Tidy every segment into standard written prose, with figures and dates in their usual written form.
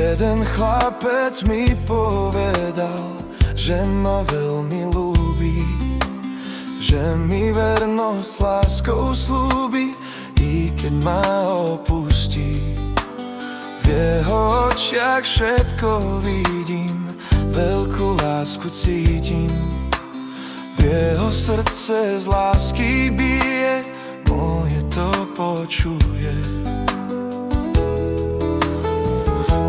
Jeden chlapec mi povedal, že ma veľmi ľúbi, že mi vernosť láskou slúbi, i keď ma opustí. V jeho očiach všetko vidím, veľkú lásku cítim. V jeho srdce z lásky bije, moje to počuje.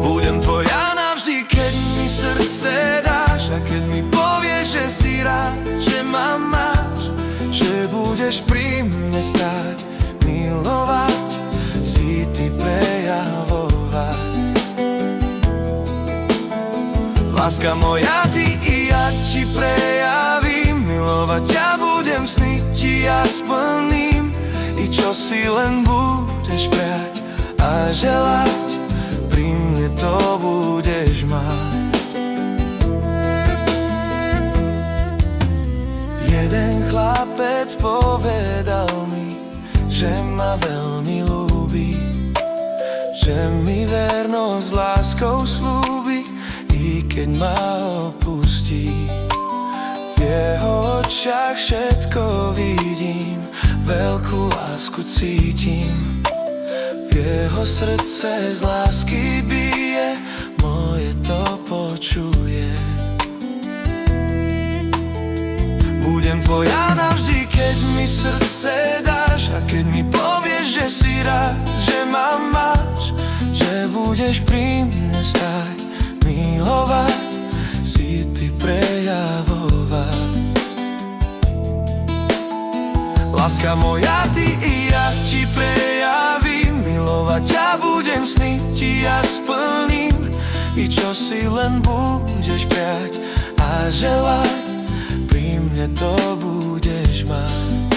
Budem tvoja navždy, keď mi srdce dáš, a keď mi povieš, že si rád, že ma máš, že budeš pri mne stáť, milovať, si ty prejavovať. Láska moja, ty i ja ti prejavím, milovať ťa budem, sny ti ja splním, i čo si len budeš priať a želať, pri mne to budeš mať. Jeden chlapec povedal mi, že ma veľmi ľúbi, že mi vernosť láskou slúbi, i keď ma opustí. V jeho očiach všetko vidím, veľkú lásku cítim. V jeho srdce z lásky bije, moje to počuje. Budem tvoja navždy, keď mi srdce dáš, a keď mi povieš, že si rád, že ma máš, že budeš pri mne stáť, milovať, si ty prejavovať. Láska moja, ty i ja ti prejavím, milovať ťa budem, sny ti ja splním, i čo si len budeš priať a želať, pri mne to budeš mať.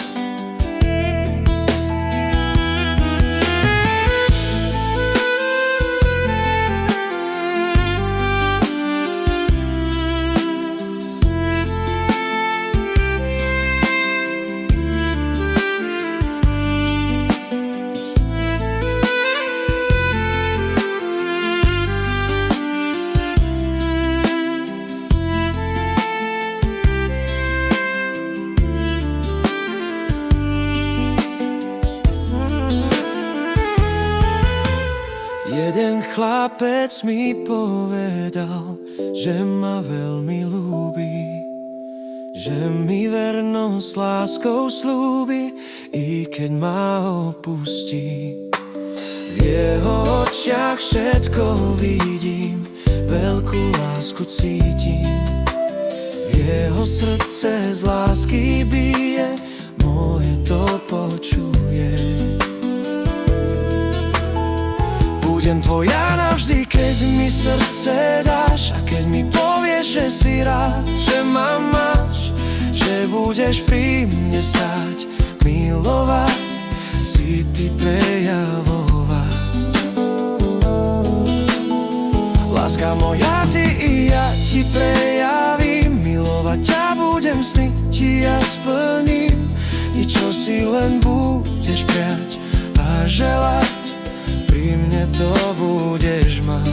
Jeden chlapec mi povedal, že ma veľmi ľúbi, že mi vernosť láskou slúbi, i keď ma opustí. V jeho očiach všetko vidím, veľkú lásku cítim. V jeho srdce z lásky bije, moje to počuje. Budem tvoja navždy, keď mi srdce dáš, a keď mi povieš, že si rád, že ma máš, že budeš pri mne stáť, milovať, si ty prejavovať. Láska moja, ty i ja ti prejavím, milovať ťa budem, sny ti ja splním, i čo si len budeš priať a želať, pri mne to budeš mať.